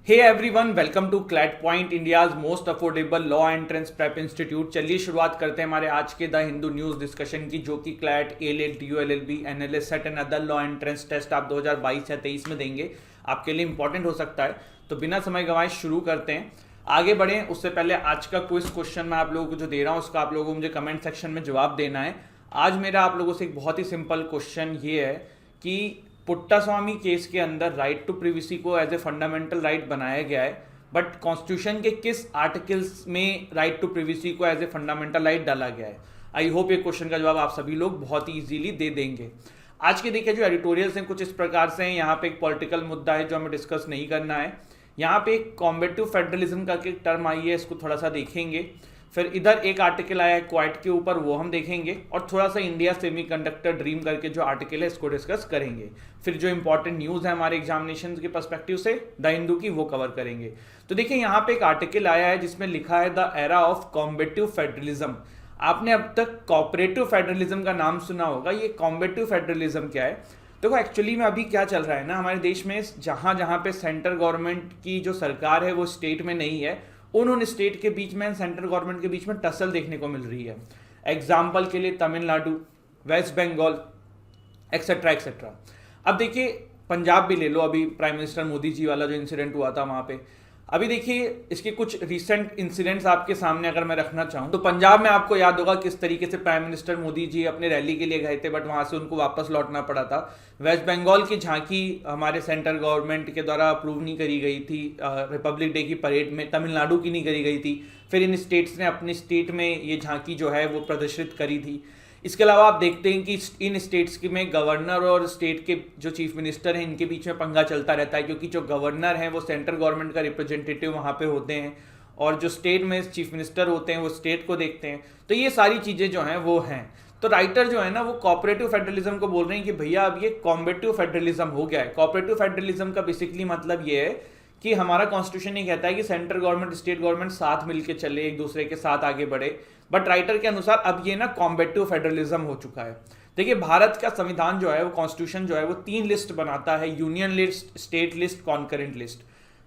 Hey everyone, welcome to CLAT point, India's most affordable law entrance prep institute. चलिए शुरुआत करते हैं हमारे आज के द हिंदू न्यूज़ डिस्कशन की, जो कि CLAT, AILET, ULLB, NLS, SET and other law entrance test आप 2022 या 23 में देंगे। आपके लिए इंपॉर्टेंट हो सकता है। तो बिना समय गंवाए शुरू करते हैं, आगे बढ़ें। उससे पहले आज का क्विज क्वेश्चन मैं आप लोगों को जो दे रहा हूँ उसका आप लोगों को मुझे कमेंट सेक्शन में जवाब देना है। आज मेरा आप लोगों से एक बहुत ही सिंपल क्वेश्चन ये है कि पुट्टास्वामी केस के अंदर राइट टू प्रिवेसी को एज ए फंडामेंटल राइट बनाया गया है, बट कॉन्स्टिट्यूशन के किस आर्टिकल्स में राइट टू प्रिवेसी को एज ए फंडामेंटल राइट डाला गया है। आई होप ये क्वेश्चन का जवाब आप सभी लोग बहुत ही इजीली दे देंगे। आज के देखिए जो एडिटोरियल्स हैं कुछ इस प्रकार से हैं। यहाँ पे एक पॉलिटिकल मुद्दा है जो हमें डिस्कस नहीं करना है। यहाँ पे एक कॉम्बेटिव फेडरलिज्म का एक टर्म आई है, इसको थोड़ा सा देखेंगे। फिर इधर एक आर्टिकल आया है क्वाइट के ऊपर, वो हम देखेंगे। और थोड़ा सा इंडिया सेमीकंडक्टर ड्रीम करके जो आर्टिकल है इसको डिस्कस करेंगे। फिर जो इंपॉर्टेंट न्यूज़ है हमारे एग्जामिनेशन के पर्सपेक्टिव से द हिंदू की, वो कवर करेंगे। तो देखिए यहाँ पे एक आर्टिकल आया है जिसमें लिखा है the era of combative federalism. आपने अब तक कॉपरेटिव फेडरलिज्म का नाम सुना होगा, ये कॉम्बेटिव फेडरलिज्म क्या है? देखो एक्चुअली में अभी क्या चल रहा है ना हमारे देश में, जहाँ जहाँ पे सेंट्रल गवर्नमेंट की जो सरकार है वो स्टेट में नहीं है, उन स्टेट के बीच में, सेंट्रल गवर्नमेंट के बीच में टसल देखने को मिल रही है। एग्जाम्पल के लिए Tamil Nadu, West Bengal, etcetera etcetera. अब देखिए पंजाब भी ले लो, अभी प्राइम मिनिस्टर मोदी जी वाला जो इंसिडेंट हुआ था वहाँ पे। अभी देखिए इसके कुछ रिसेंट इंसिडेंट्स आपके सामने अगर मैं रखना चाहूँ तो पंजाब में आपको याद होगा किस तरीके से प्राइम मिनिस्टर मोदी जी अपने रैली के लिए गए थे, बट वहाँ से उनको वापस लौटना पड़ा था। वेस्ट बंगाल की झांकी हमारे सेंट्रल गवर्नमेंट के द्वारा अप्रूव नहीं करी गई थी रिपब्लिक डे की परेड में, तमिलनाडु की नहीं करी गई थी। फिर इन स्टेट्स ने अपने स्टेट में ये झांकी जो है वो प्रदर्शित करी थी। इसके अलावा आप देखते हैं कि इन स्टेट्स में गवर्नर और स्टेट के जो चीफ मिनिस्टर हैं इनके बीच में पंगा चलता रहता है, क्योंकि जो गवर्नर हैं वो सेंट्रल गवर्नमेंट का रिप्रेजेंटेटिव वहाँ पे होते हैं और जो स्टेट में चीफ मिनिस्टर होते हैं वो स्टेट को देखते हैं। तो ये सारी चीज़ें जो हैं वो हैं। तो राइटर जो है ना वो कोऑपरेटिव फेडरलिज्म को बोल रहे हैं कि भैया अब ये कॉम्बेटिव फेडरलिज्म हो गया है। कोऑपरेटिव फेडरलिज्म का बेसिकली मतलब ये है कि हमारा कॉन्स्टिट्यूशन ये कहता है कि सेंट्रल गवर्नमेंट स्टेट गवर्नमेंट साथ मिलकर चले, एक दूसरे के साथ आगे बढ़े, बट राइटर के अनुसार अब ये ना कॉम्बेटिव फेडरलिज्म हो चुका है। देखिए भारत का संविधान जो है वो कॉन्स्टिट्यूशन जो है वो 3 लिस्ट बनाता है, union list, state list, concurrent list.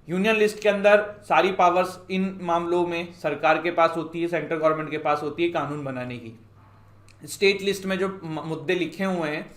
Union list के अंदर सारी पावर्स इन मामलों में सरकार के पास होती है, सेंट्रल गवर्नमेंट के पास होती है कानून बनाने की। स्टेट लिस्ट में जो मुद्दे लिखे हुए हैं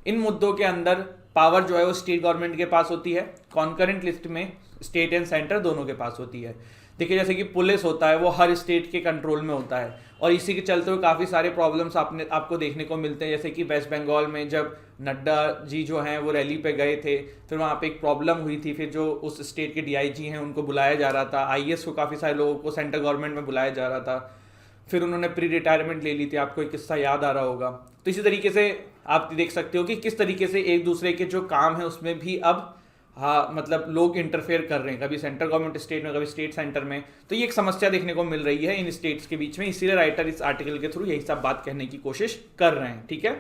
इन मुद्दों के अंदर पावर जो है वो स्टेट गवर्नमेंट के पास होती है। कॉन्करेंट लिस्ट में स्टेट एंड सेंटर दोनों के पास होती है। देखिए जैसे कि पुलिस होता है वो हर स्टेट के कंट्रोल में होता है, और इसी के चलते हुए काफ़ी सारे प्रॉब्लम्स आपको देखने को मिलते हैं। जैसे कि वेस्ट बंगाल में जब नड्डा जी जो हैं वो रैली पे गए थे, फिर वहाँ पे एक प्रॉब्लम हुई थी, फिर जो उस स्टेट के डीआईजी हैं उनको बुलाया जा रहा था, आईएएस को काफ़ी सारे लोगों को सेंट्रल गवर्नमेंट में बुलाया जा रहा था, फिर उन्होंने प्री रिटायरमेंट ले ली थी। आपको एक किस्सा याद आ रहा होगा। तो इसी तरीके से आप देख सकते हो कि किस तरीके से एक दूसरे के जो काम है उसमें भी अब मतलब लोग इंटरफेयर कर रहे हैं, कभी सेंट्रल गवर्नमेंट स्टेट में, कभी स्टेट सेंटर में। तो ये एक समस्या देखने को मिल रही है इन स्टेट्स के बीच में, इसीलिए राइटर इस आर्टिकल के थ्रू यही सब बात कहने की कोशिश कर रहे हैं। ठीक है,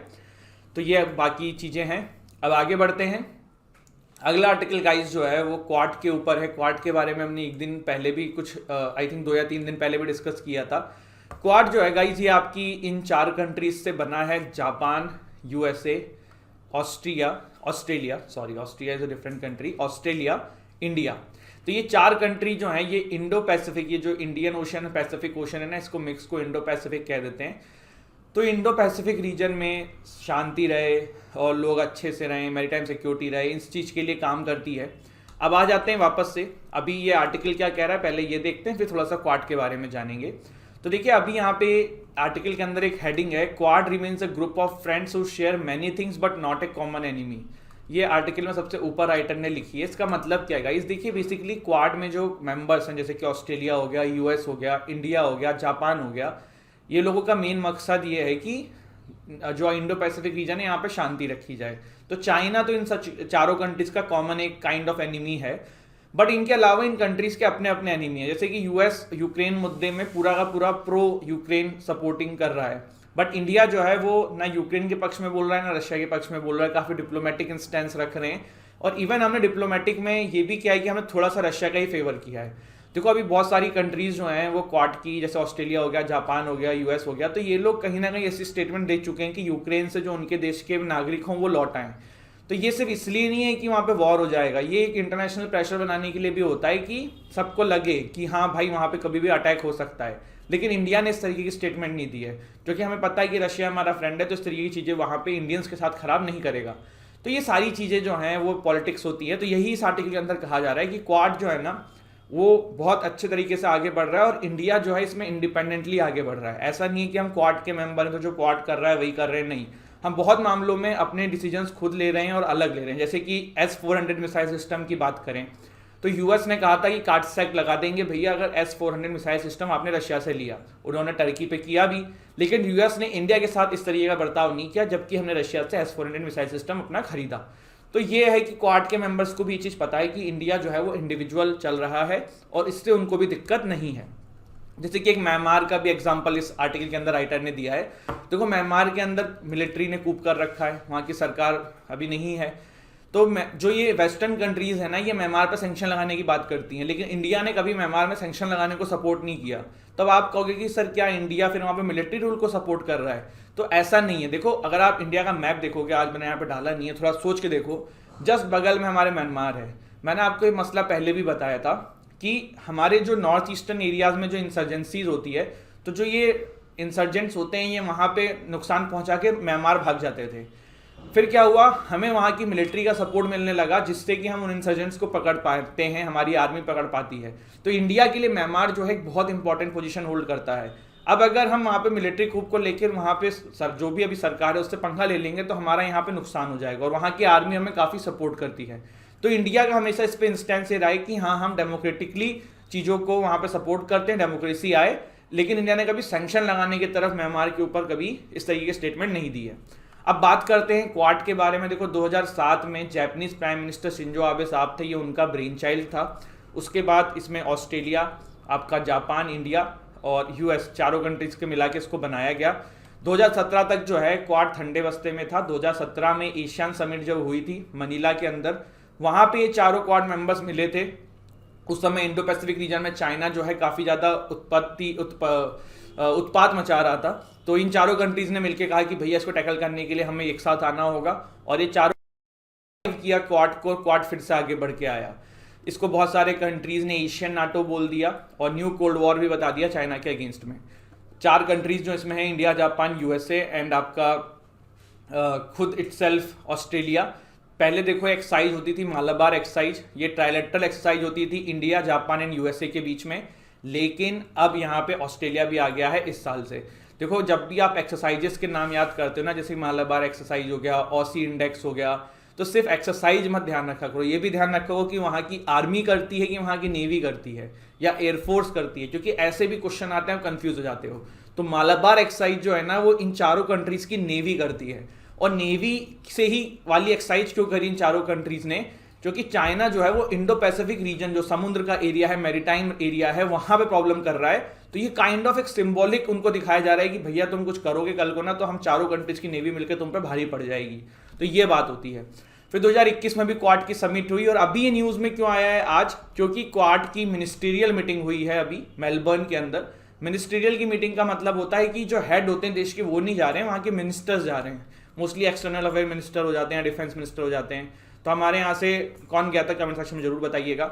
तो ये बाकी चीज़ें हैं। अब आगे बढ़ते हैं। अगला आर्टिकल गाइस जो है वो क्वाड के ऊपर है। क्वाड के बारे में हमने एक दिन पहले भी कुछ आई थिंक 2 या 3 दिन पहले भी डिस्कस किया था। क्वाड जो है गाइस ये आपकी इन 4 कंट्रीज से बना है, Japan, USA, Australia is a different country, Australia, India. तो ये 4 कंट्री जो हैं ये इंडो पैसिफिक, ये जो इंडियन ओशन पैसिफिक ओशन है ना, इसको मिक्स को इंडो पैसिफिक कह देते हैं। तो इंडो पैसिफिक रीजन में शांति रहे और लोग अच्छे से रहें, मैरीटाइम सिक्योरिटी रहे, इस चीज़ के लिए काम करती है। अब आ जाते हैं वापस से, अभी ये आर्टिकल क्या कह रहा है पहले ये देखते हैं, फिर थोड़ा सा क्वाड के बारे में जानेंगे। तो देखिए अभी यहाँ पे आर्टिकल के अंदर एक हेडिंग है, quad remains a group of friends who share many things but not a common enemy. ये आर्टिकल में सबसे ऊपर राइटर ने लिखी है। इसका मतलब क्या है गाइस? देखिए बेसिकली क्वाड में जो मेंबर्स हैं जैसे कि ऑस्ट्रेलिया हो गया, यूएस हो गया, इंडिया हो गया, जापान हो गया, ये लोगों का मेन मकसद ये है कि जो इंडो पैसिफिक रीजन है यहाँ पे शांति रखी जाए। तो चाइना तो इन सच 4 कंट्रीज का कॉमन एक काइंड ऑफ एनिमी है, बट इनके अलावा इन कंट्रीज के अपने अपने एनिमी है। जैसे कि यूएस यूक्रेन मुद्दे में पूरा का पूरा प्रो यूक्रेन सपोर्टिंग कर रहा है, बट इंडिया जो है वो ना यूक्रेन के पक्ष में बोल रहा है ना रशिया के पक्ष में बोल रहा है, काफ़ी डिप्लोमेटिक इंस्टेंस रख रहे हैं। और इवन हमने डिप्लोमेटिक में ये भी किया है कि हमने थोड़ा सा रशिया का ही फेवर किया है। देखो अभी बहुत सारी कंट्रीज जो हैं वो क्वाड की, जैसे ऑस्ट्रेलिया हो गया, जापान हो गया, यूएस हो गया, तो ये लोग कहीं ना कहीं ऐसी स्टेटमेंट दे चुके हैं कि यूक्रेन से जो उनके देश के नागरिक हों वो लौट आएँ। तो ये सिर्फ इसलिए नहीं है कि वहाँ पे वॉर हो जाएगा, ये एक इंटरनेशनल प्रेशर बनाने के लिए भी होता है कि सबको लगे कि हाँ भाई वहाँ पे कभी भी अटैक हो सकता है। लेकिन इंडिया ने इस तरीके की स्टेटमेंट नहीं दी है, क्योंकि हमें पता है कि रशिया हमारा फ्रेंड है, तो इस तरीके की चीज़ें वहाँ पे इंडियंस के साथ खराब नहीं करेगा। तो ये सारी चीज़ें जो हैं वो पॉलिटिक्स होती है। तो यही इस आर्टिकल के अंदर कहा जा रहा है कि क्वाड जो है ना वो बहुत अच्छे तरीके से आगे बढ़ रहा है, और इंडिया जो है इसमें इंडिपेंडेंटली आगे बढ़ रहा है। ऐसा नहीं है कि हम क्वाड के मेंबर हैं तो जो क्वाड कर रहा है वही कर रहे हैं, नहीं, हम बहुत मामलों में अपने डिसीजंस खुद ले रहे हैं और अलग ले रहे हैं। जैसे कि S-400 मिसाइल सिस्टम की बात करें तो यूएस ने कहा था कि कार्टसैक लगा देंगे भैया अगर S-400 मिसाइल सिस्टम आपने रशिया से लिया। उन्होंने टर्की पे किया भी, लेकिन यूएस ने इंडिया के साथ इस तरीके का बर्ताव नहीं किया, जबकि हमने रशिया से S-400 मिसाइल सिस्टम अपना खरीदा। तो ये है कि क्वाड के मेंबर्स को भी ये चीज़ पता है कि इंडिया जो है वो इंडिविजुअल चल रहा है और इससे उनको भी दिक्कत नहीं है। जैसे कि एक म्यांमार का भी एग्जांपल इस आर्टिकल के अंदर राइटर ने दिया है। देखो म्यांमार के अंदर मिलिट्री ने कूप कर रखा है, वहाँ की सरकार अभी नहीं है। तो जो ये वेस्टर्न कंट्रीज है ना, ये म्यांमार पर सेंक्शन लगाने की बात करती हैं, लेकिन इंडिया ने कभी म्यांमार में सेंक्शन लगाने को सपोर्ट नहीं किया। तब आप कहोगे कि सर क्या इंडिया फिर वहाँ पे मिलिट्री रूल को सपोर्ट कर रहा है? तो ऐसा नहीं है। देखो अगर आप इंडिया का मैप देखोगे, आज मैंने यहाँ पे डाला नहीं है, थोड़ा सोच के देखो, जस्ट बगल में हमारे म्यांमार है। मैंने आपको ये मसला पहले भी बताया था कि हमारे जो नॉर्थ ईस्टर्न एरियाज में जो इंसर्जेंसीज होती है, तो जो ये इंसर्जेंट्स होते हैं ये वहाँ पे नुकसान पहुँचा के म्यांमार भाग जाते थे। फिर क्या हुआ, हमें वहाँ की मिलिट्री का सपोर्ट मिलने लगा, जिससे कि हम उन इंसर्जेंट्स को पकड़ पाते हैं, हमारी आर्मी पकड़ पाती है। तो इंडिया के लिए म्यांमार जो है एक बहुत इंपॉर्टेंट पोजीशन होल्ड करता है। अब अगर हम वहाँ पे मिलिट्री कूप को लेकर वहाँ पे जो भी अभी सरकार है उससे पंखा ले लेंगे तो हमारा यहाँ पे नुकसान हो जाएगा, और वहाँ की आर्मी हमें काफ़ी सपोर्ट करती है। तो इंडिया का हमेशा इस पर इंस्टेंस ये रहा है कि हाँ हम डेमोक्रेटिकली चीज़ों को वहाँ पे सपोर्ट करते हैं, डेमोक्रेसी आए, लेकिन इंडिया ने कभी सैंक्शन लगाने की तरफ म्यांमार के ऊपर कभी इस तरीके की स्टेटमेंट नहीं दी है। अब बात करते हैं क्वाड के बारे में। देखो 2007 में Japanese prime minister Shinzo Abe साहब थे, ये उनका ब्रेन चाइल्ड था। उसके बाद इसमें ऑस्ट्रेलिया, आपका जापान, इंडिया और यूएस, चारों कंट्रीज के मिला के इसको बनाया गया। 2017 तक जो है क्वाड ठंडे बस्ते में था। 2017 में एशियन समिट जब हुई थी मनीला के अंदर, वहाँ पे ये चारों क्वाड मेंबर्स मिले थे। उस समय इंडो पैसिफिक रीजन में चाइना जो है काफ़ी ज़्यादा उत्पात मचा रहा था। तो इन चारों कंट्रीज ने मिलकर कहा कि भैया इसको टैकल करने के लिए हमें एक साथ आना होगा, और ये चारों किया क्वाड को। क्वाड फिर से आगे बढ़ के आया। इसको बहुत सारे कंट्रीज ने एशियन नाटो बोल दिया और न्यू कोल्ड वॉर भी बता दिया चाइना के अगेंस्ट में। 4 कंट्रीज जो इसमें है, इंडिया, जापान, यूएसए एंड आपका खुद इटसेल्फ ऑस्ट्रेलिया। पहले देखो एक्सरसाइज होती थी मालाबार एक्सरसाइज, ये ट्राइलेटरल एक्सरसाइज होती थी इंडिया, जापान एंड यूएसए के बीच में, लेकिन अब यहाँ पे ऑस्ट्रेलिया भी आ गया है इस साल से। देखो जब भी आप एक्सरसाइजेस के नाम याद करते हो ना, जैसे मालाबार एक्सरसाइज हो गया, ऑसी इंडेक्स हो गया, तो सिर्फ एक्सरसाइज मत ध्यान रखा करो, ये भी ध्यान रखो कि वहाँ की आर्मी करती है कि वहाँ की नेवी करती है या एयरफोर्स करती है, क्योंकि ऐसे भी क्वेश्चन आते हैं, आप कंफ्यूज हो जाते हो। तो मालाबार एक्सरसाइज जो है ना वो इन चारों कंट्रीज की नेवी करती है, और नेवी से ही वाली एक्सरसाइज क्यों करी इन चारों कंट्रीज ने, क्योंकि चाइना जो है वो इंडो पैसिफिक रीजन, जो समुद्र का एरिया है, मैरीटाइम एरिया है, वहां पे प्रॉब्लम कर रहा है। तो ये काइंड ऑफ एक सिंबॉलिक उनको दिखाया जा रहा है कि भैया तुम कुछ करोगे कल को ना तो हम चारों कंट्रीज की नेवी मिलकर तुम पे भारी पड़ जाएगी। तो ये बात होती है। फिर 2021 में भी क्वाड की समिट हुई, और अभी ये न्यूज़ में क्यों आया है आज, क्योंकि क्वाड की मिनिस्ट्रियल मीटिंग हुई है अभी मेलबर्न के अंदर। मिनिस्ट्रियल की मीटिंग का मतलब होता है कि जो हेड होते हैं देश के वो नहीं जा रहे हैं, वहाँ के मिनिस्टर्स जा रहे हैं। मोस्टली एक्सटर्नल अफेयर मिनिस्टर हो जाते हैं, डिफेंस मिनिस्टर हो जाते हैं। तो हमारे यहाँ से कौन गया था कमेंट सेक्शन में जरूर बताइएगा।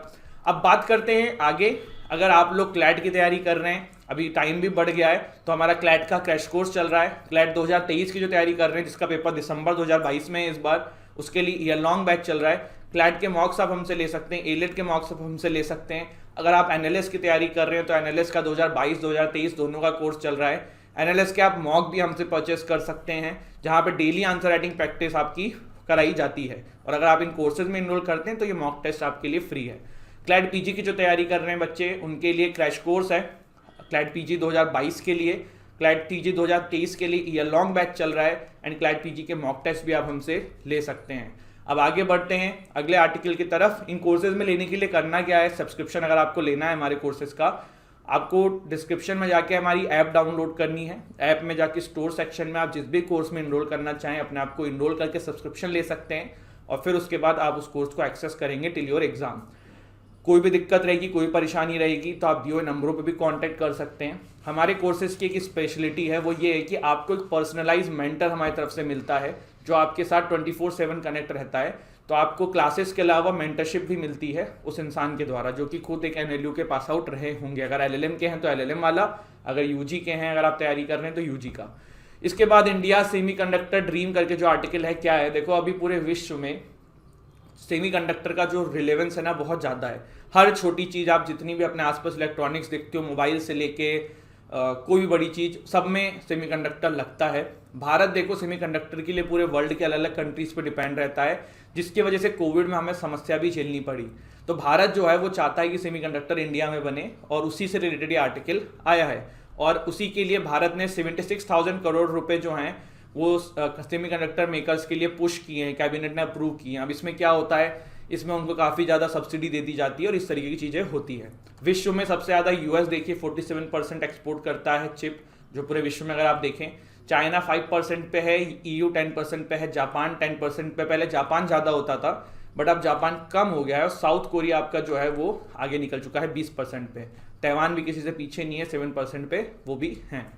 अब बात करते हैं आगे। अगर आप लोग क्लैट की तैयारी कर रहे हैं, अभी टाइम भी बढ़ गया है, तो हमारा क्लैट का क्रैश कोर्स चल रहा है। क्लैट 2023 की जो तैयारी कर रहे हैं, जिसका पेपर दिसंबर 2022 में है इस बार, उसके लिए ईयर लॉन्ग बैच चल रहा है। क्लैट के मॉक्स आप हमसे ले सकते हैं, एलेट के मॉक्स आप हमसे ले सकते हैं। अगर आप एनएलएस की तैयारी कर रहे हैं तो एनएलएस का 2022-2023 दोनों का कोर्स चल रहा है। एनएलएस के आप मॉक भी हमसे परचेस कर सकते हैं, जहाँ पे डेली आंसर राइटिंग प्रैक्टिस आपकी कराई जाती है, और अगर आप इन कोर्सेज में इनरोल करते हैं तो ये मॉक टेस्ट आपके लिए फ्री है। क्लैट पीजी की जो तैयारी कर रहे हैं बच्चे, उनके लिए क्रैश कोर्स है क्लैट पीजी 2022 के लिए। क्लैट पीजी 2023 के लिए ईयर लॉन्ग बैच चल रहा है, एंड क्लैट पीजी के मॉक टेस्ट भी आप हमसे ले सकते हैं। अब आगे बढ़ते हैं अगले आर्टिकल की तरफ। इन कोर्सेज में लेने के लिए करना क्या है, सब्सक्रिप्शन अगर आपको लेना है हमारे कोर्सेज का, आपको डिस्क्रिप्शन में जाके हमारी ऐप डाउनलोड करनी है। ऐप में जाके स्टोर सेक्शन में आप जिस भी कोर्स में इनरोल करना चाहें अपने आप को इनरोल करके सब्सक्रिप्शन ले सकते हैं, और फिर उसके बाद आप उस कोर्स को एक्सेस करेंगे टिल योर एग्जाम। कोई भी दिक्कत रहेगी, कोई परेशानी रहेगी तो आप दिए हुए नंबरों पे भी कांटेक्ट कर सकते हैं। हमारे कोर्सेज की एक स्पेशलिटी है, वो ये है कि आपको एक पर्सनलाइज मेंटर हमारी तरफ से मिलता है, जो आपके साथ 24/7 कनेक्ट रहता है। तो आपको क्लासेस के अलावा मेंटरशिप भी मिलती है उस इंसान के द्वारा जो कि खुद एक NLU के पास आउट रहे होंगे। अगर LLM के हैं तो LLM वाला, अगर UG के हैं अगर आप तैयारी कर रहे हैं तो UG का। इसके बाद इंडिया सेमीकंडक्टर ड्रीम करके जो आर्टिकल है, क्या है देखो, अभी पूरे विश्व में सेमीकंडक्टर का जो रिलेवेंस है ना बहुत ज़्यादा है। हर छोटी चीज़ आप जितनी भी अपने आसपास इलेक्ट्रॉनिक्स देखते हो, मोबाइल से लेके कोई भी बड़ी चीज़, सब में सेमीकंडक्टर लगता है। भारत देखो सेमीकंडक्टर के लिए पूरे वर्ल्ड के अलग अलग कंट्रीज़ पे डिपेंड रहता है, जिसकी वजह से कोविड में हमें समस्या भी झेलनी पड़ी। तो भारत जो है वो चाहता है कि सेमीकंडक्टर इंडिया में बने, और उसी से रिलेटेड ये आर्टिकल आया है। और उसी के लिए भारत ने 76,000 करोड़ रुपए जो हैं वो सेमीकंडक्टर मेकर्स के लिए पुश किए हैं, कैबिनेट ने अप्रूव किए हैं। अब इसमें क्या होता है, इसमें उनको काफ़ी ज़्यादा सब्सिडी दे दी जाती है और इस तरीके की चीज़ें होती है। विश्व में सबसे ज़्यादा US देखिए 47% एक्सपोर्ट करता है चिप, जो पूरे विश्व में अगर आप देखें। चाइना 5% पे है, EU 10% पे है, जापान 10% पे। पहले जापान ज़्यादा होता था बट अब जापान कम हो गया है, और साउथ कोरिया आपका जो है वो आगे निकल चुका है 20% पे। ताइवान भी किसी से पीछे नहीं है, 7% पे वो भी हैं।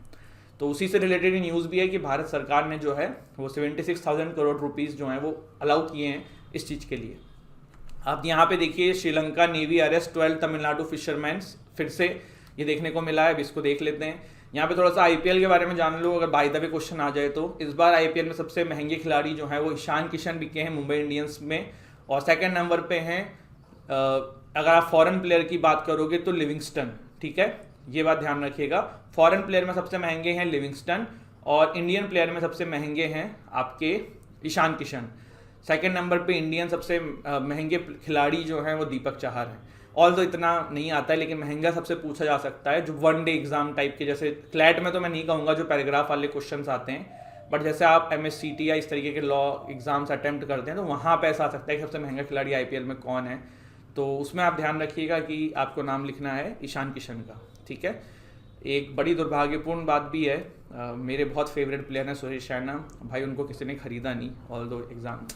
तो उसी से रिलेटेड न्यूज़ भी है कि भारत सरकार ने जो है वो 76,000 करोड़ रुपीज़ जो हैं वो अलाउ किए हैं इस चीज़ के लिए। आप यहाँ पे देखिए, Sri Lanka navy arrest 12 Tamil Nadu fisherman, फिर से ये देखने को मिला है। अब इसको देख लेते हैं। यहाँ पे थोड़ा सा IPL के बारे में जान लो, अगर बाय द वे क्वेश्चन आ जाए तो। इस बार IPL में सबसे महंगे खिलाड़ी जो हैं वो ईशान किशन बिके हैं मुंबई इंडियंस में, और सेकंड नंबर पे हैं अगर आप फॉरेन प्लेयर की बात करोगे तो लिविंगस्टन। ठीक है, ये बात ध्यान रखिएगा। फॉरेन प्लेयर में सबसे महंगे हैं लिविंगस्टन, और इंडियन प्लेयर में सबसे महंगे हैं आपके ईशान किशन। सेकंड नंबर पे इंडियन सबसे महंगे खिलाड़ी जो हैं वो दीपक चाहर हैं। ऑल तो इतना नहीं आता है, लेकिन महंगा सबसे पूछा जा सकता है जो 1 डे एग्जाम टाइप के, जैसे क्लैट में तो मैं नहीं कहूँगा जो पैराग्राफ वाले क्वेश्चन आते हैं, बट जैसे आप MSCT या इस तरीके के लॉ एग्जाम्स अटेम्प्ट करते हैं तो वहाँ पे ऐसा आ सकता है कि सबसे महंगा खिलाड़ी IPL में कौन है। तो उसमें आप ध्यान रखिएगा कि आपको नाम लिखना है ईशान किशन का। ठीक है, एक बड़ी दुर्भाग्यपूर्ण बात भी है, मेरे बहुत फेवरेट प्लेयर हैं सुरेश रैना भाई, उनको किसी ने खरीदा नहीं। ऑल दो एग्जाम,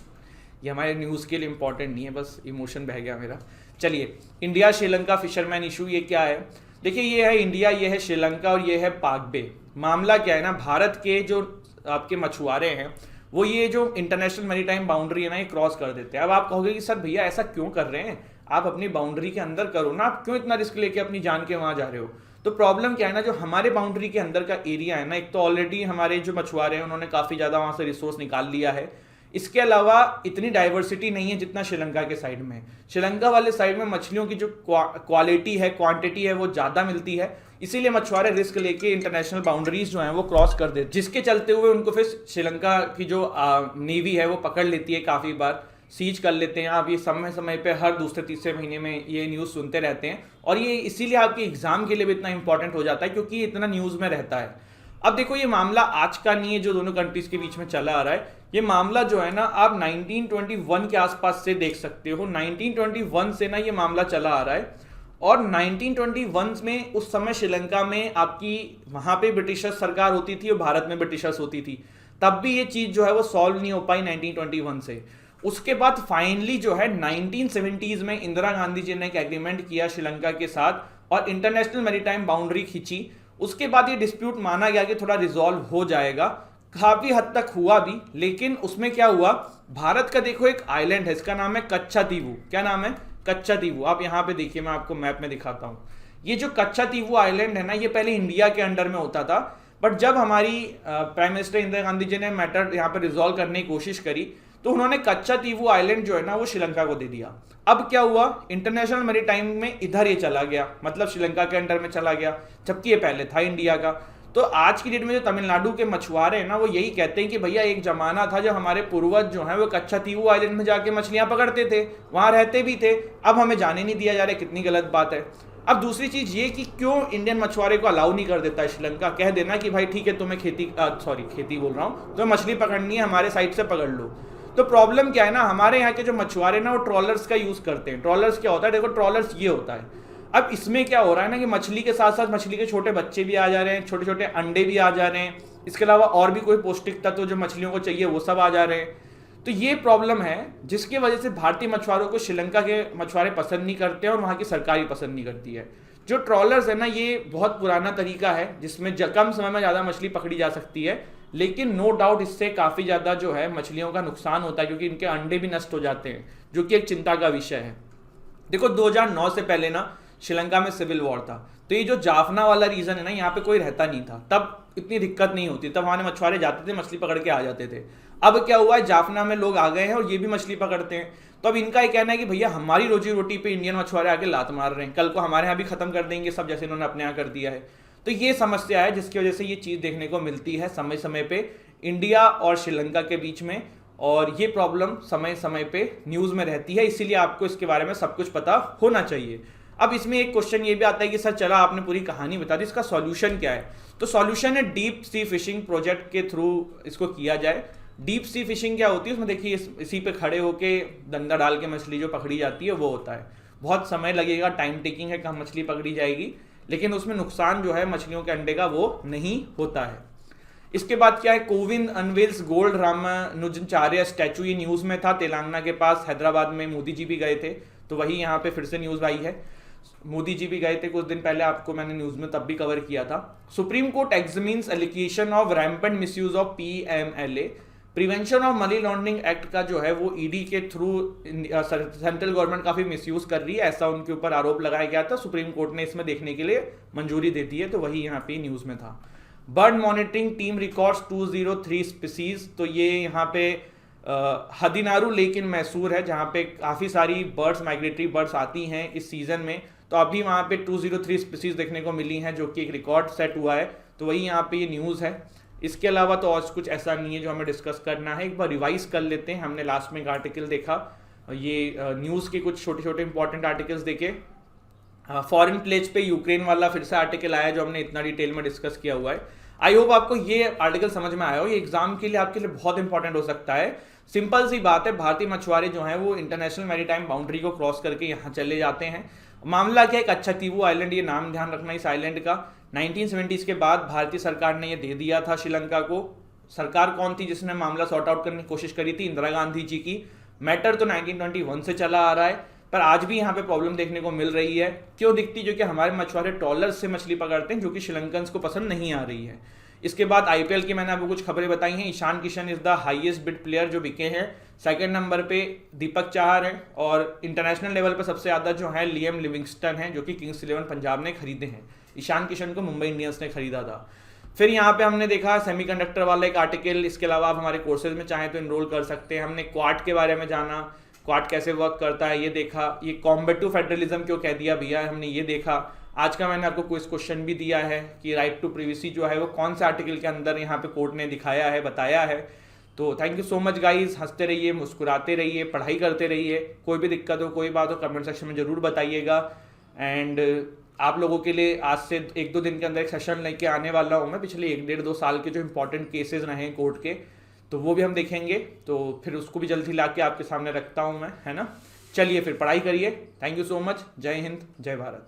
ये हमारे न्यूज़ के लिए इंपॉर्टेंट नहीं है, बस इमोशन बह गया मेरा। चलिए, इंडिया श्रीलंका फिशरमैन इशू, ये क्या है देखिए, ये है इंडिया, ये है श्रीलंका और ये है पाक बे। मामला क्या है ना, भारत के जो आपके मछुआरे हैं वो ये जो इंटरनेशनल मैरीटाइम बाउंड्री है ना, ये क्रॉस कर देते हैं। अब आप कहोगे कि सर भैया ऐसा क्यों कर रहे हैं, आप अपनी बाउंड्री के अंदर करो ना, आप क्यों इतना रिस्क लेके अपनी जान के वहां जा रहे हो। तो प्रॉब्लम क्या है ना, जो हमारे बाउंड्री के अंदर का एरिया है ना, एक तो ऑलरेडी हमारे जो मछुआरे हैं उन्होंने काफ़ी ज़्यादा वहाँ से रिसोर्स निकाल लिया है। इसके अलावा इतनी डाइवर्सिटी नहीं है जितना श्रीलंका के साइड में। श्रीलंका वाले साइड में मछलियों की जो क्वालिटी है, क्वांटिटी है, वो ज़्यादा मिलती है, इसीलिए मछुआरे रिस्क लेके इंटरनेशनल बाउंड्रीज जो हैं वो क्रॉस कर देते, जिसके चलते हुए उनको फिर श्रीलंका की जो नेवी है वो पकड़ लेती है, काफ़ी बार सीज कर लेते हैं। आप ये समय समय पे हर दूसरे तीसरे महीने में ये न्यूज़ सुनते रहते हैं, और ये इसीलिए आपके एग्जाम के लिए भी इतना इंपॉर्टेंट हो जाता है क्योंकि ये इतना न्यूज़ में रहता है। अब देखो, ये मामला आज का नहीं है जो दोनों कंट्रीज के बीच में चला आ रहा है। ये मामला जो है ना, आप 1921 के आसपास से देख सकते हो। 1921 से ना ये मामला चला आ रहा है, और 1921 में उस समय श्रीलंका में आपकी वहां पे ब्रिटिशर्स सरकार होती थी और भारत में ब्रिटिशर्स होती थी, तब भी ये चीज जो है वो सॉल्व नहीं हो पाई 1921 से। उसके बाद फाइनली जो है 1970s में इंदिरा गांधी जी ने एक एग्रीमेंट किया श्रीलंका के साथ और इंटरनेशनल मैरीटाइम बाउंड्री खींची। उसके बाद ये डिस्प्यूट माना गया कि थोड़ा रिजॉल्व हो जाएगा, काफी हद तक हुआ भी, लेकिन उसमें क्या हुआ, भारत का देखो एक आइलैंड है, इसका नाम है कच्छातीवू। क्या नाम है? कच्छातीवू। आप यहाँ पे देखिए, मैं आपको मैप में दिखाता हूँ। ये जो कच्छातीवू आइलैंड है ना, ये पहले इंडिया के अंडर में होता था, बट जब हमारी प्राइम मिनिस्टर इंदिरा गांधी जी ने मैटर यहाँ पर रिजॉल्व करने की कोशिश करी तो उन्होंने कच्छातीवू आइलैंड जो है ना वो श्रीलंका को दे दिया। अब क्या हुआ, इंटरनेशनल मैरीटाइम में इधर ये चला गया, मतलब श्रीलंका के अंडर में चला गया, जबकि ये पहले था इंडिया का। तो आज की डेट में जो तमिलनाडु के मछुआरे हैं ना, वो यही कहते हैं कि भैया एक जमाना था जब हमारे पूर्वज जो है वो कच्छातीवू आइलैंड में जाके मछलियां पकड़ते थे, वहां रहते भी थे, अब हमें जाने नहीं दिया जा रहा है। कितनी गलत बात है। अब दूसरी चीज ये कि क्यों इंडियन मछुआरे को अलाउ नहीं कर देता है श्रीलंका, कह देना कि भाई ठीक है तुम्हें खेती बोल रहा हूँ, तुम्हें मछली पकड़नी है हमारे साइड से पकड़ लो। तो प्रॉब्लम क्या है ना, हमारे यहाँ के जो मछुआरे ना वो ट्रॉलर्स का यूज करते हैं। ट्रॉलर्स क्या होता है, देखो ट्रॉलर्स ये होता है। अब इसमें क्या हो रहा है ना कि मछली के साथ साथ मछली के छोटे बच्चे भी आ जा रहे हैं, छोटे छोटे अंडे भी आ जा रहे हैं, इसके अलावा और भी कोई पौष्टिक तत्व जो मछलियों को चाहिए वो सब आ जा रहे हैं। तो ये प्रॉब्लम है जिसकी वजह से भारतीय मछुआरों को श्रीलंका के मछुआरे पसंद नहीं करते हैं और वहाँ की सरकार भी पसंद नहीं करती है। जो ट्रॉलर्स है ना, ये बहुत पुराना तरीका है जिसमें कम समय में ज़्यादा मछली पकड़ी जा सकती है, लेकिन नो डाउट इससे काफ़ी ज़्यादा जो है मछलियों का नुकसान होता है, क्योंकि इनके अंडे भी नष्ट हो जाते हैं, जो कि एक चिंता का विषय है। देखो 2009 से पहले ना श्रीलंका में सिविल वॉर था, तो ये जो जाफना वाला रीजन है ना, यहाँ पे कोई रहता नहीं था, तब इतनी दिक्कत नहीं होती, तब वहां मछुआरे जाते थे, मछली पकड़ के आ जाते थे। अब क्या हुआ है, जाफना में लोग आ गए हैं और ये भी मछली पकड़ते हैं, तो अब इनका ये कहना है कि भैया हमारी रोजी रोटी पे इंडियन मछुआरे आके लात मार रहे हैं, कल को हमारे यहाँ भी खत्म कर देंगे सब, जैसे इन्होंने अपने यहाँ कर दिया है। तो ये समस्या है जिसकी वजह से ये चीज़ देखने को मिलती है समय समय पे इंडिया और श्रीलंका के बीच में, और ये प्रॉब्लम समय समय पे न्यूज़ में रहती है, इसीलिए आपको इसके बारे में सब कुछ पता होना चाहिए। अब इसमें एक क्वेश्चन ये भी आता है कि सर चला आपने पूरी कहानी बता दी, इसका सॉल्यूशन क्या है? तो सॉल्यूशन है डीप सी फिशिंग प्रोजेक्ट के थ्रू इसको किया जाए। डीप सी फिशिंग क्या होती है, उसमें देखिए इसी पे खड़े होके डंडा डाल के मछली जो पकड़ी जाती है वो होता है। बहुत समय लगेगा, टाइम टेकिंग है, कहाँ मछली पकड़ी जाएगी, लेकिन उसमें नुकसान जो है मछलियों के अंडे का वो नहीं होता है। इसके बाद क्या है, कोविंद अनवेल्स गोल्ड रामानुजचार्य स्टैचू, ये न्यूज़ में था, तेलंगाना के पास हैदराबाद में मोदी जी भी गए थे, तो वही यहाँ पे फिर से न्यूज़ आई है। मोदी जी भी गए थे कुछ दिन पहले, आपको मैंने न्यूज़ में तब भी कवर किया था। Supreme court examines allegation of rampant misuse of PMLA, prevention of money laundering act का जो है वो ईडी के थ्रू सेंट्रल गवर्नमेंट काफ़ी मिसयूज कर रही है, ऐसा उनके ऊपर आरोप लगाया गया था। सुप्रीम कोर्ट ने इसमें देखने के लिए मंजूरी दे दी है, तो वही यहाँ पे न्यूज़ में था। Bird monitoring team records 203 species, तो ये यहाँ पे हदीनारू लेकिन मैसूर है, जहाँ पे काफ़ी सारी बर्ड्स, माइग्रेटरी बर्ड्स आती हैं इस सीज़न में, तो अभी वहाँ पे 203 स्पीसीज देखने को मिली हैं, जो कि एक रिकॉर्ड सेट हुआ है, तो वही यहाँ पे ये न्यूज़ है। इसके अलावा तो और कुछ ऐसा नहीं है जो हमें डिस्कस करना है। एक बार रिवाइज कर लेते हैं, हमने लास्ट में एक आर्टिकल देखा, ये न्यूज़ के कुछ छोटे छोटे इंपॉर्टेंट आर्टिकल्स देखे। फॉरेन प्लेज पे यूक्रेन वाला फिर से आर्टिकल आया जो हमने इतना डिटेल में डिस्कस किया हुआ है। आई होप आपको ये आर्टिकल समझ में आया हो, ये एग्जाम के लिए आपके लिए बहुत इंपॉर्टेंट हो सकता है। सिंपल सी बात है, भारतीय मछुआरे जो हैं वो इंटरनेशनल मैरीटाइम बाउंड्री को क्रॉस करके यहाँ चले जाते हैं। मामला क्या है, एक अच्छातीवू आइलैंड, ये नाम ध्यान रखना इस आइलैंड का, 1970s के बाद भारतीय सरकार ने ये दे दिया था श्रीलंका को। सरकार कौन थी जिसने मामला सॉर्ट आउट करने की कोशिश करी थी? इंदिरा गांधी जी की। मैटर तो 1921 से चला आ रहा है, पर आज भी यहाँ पे प्रॉब्लम देखने को मिल रही है। क्यों दिखती? जो कि हमारे मछुआरे ट्रॉलर्स से मछली पकड़ते हैं, जो कि श्रीलंकन्स को पसंद नहीं आ रही है। इसके बाद IPL की मैंने आपको कुछ खबरें बताई हैं। Ishan Kishan is the highest bid player जो बिके हैं। सेकंड नंबर पे दीपक चाहर है, और इंटरनेशनल लेवल पे सबसे ज़्यादा जो है लियम लिविंगस्टन है, जो कि किंग्स 11 पंजाब ने खरीदे हैं। ईशान किशन को मुंबई इंडियंस ने खरीदा था। फिर यहाँ पे हमने देखा सेमीकंडक्टर वाला एक आर्टिकल। इसके अलावा आप हमारे कोर्सेज में चाहें तो इनरोल कर सकते हैं। हमने क्वाड के बारे में जाना, क्वाड कैसे वर्क करता है ये देखा। ये कॉम्बेटिव फेडरलिज्म क्यों कह दिया भैया, हमने ये देखा। आज का मैंने आपको क्विज क्वेश्चन भी दिया है कि राइट टू प्रिवेसी जो है वो कौन से आर्टिकल के अंदर यहाँ पे कोर्ट ने दिखाया है, बताया है। तो thank you so much guys, हंसते रहिए, मुस्कुराते रहिए, पढ़ाई करते रहिए। कोई भी दिक्कत हो, कोई बात हो, कमेंट सेक्शन में जरूर बताइएगा। एंड आप लोगों के लिए आज से 1-2 दिन के अंदर एक सेशन लेके आने वाला हूँ मैं, पिछले 1-1.5-2 साल के जो इंपॉर्टेंट केसेस रहे हैं कोर्ट के, तो वो भी हम देखेंगे। तो फिर उसको भी जल्दी ला के आपके सामने रखता हूँ मैं, है ना। चलिए फिर पढ़ाई करिए। Thank you so much. जय हिंद, जय भारत।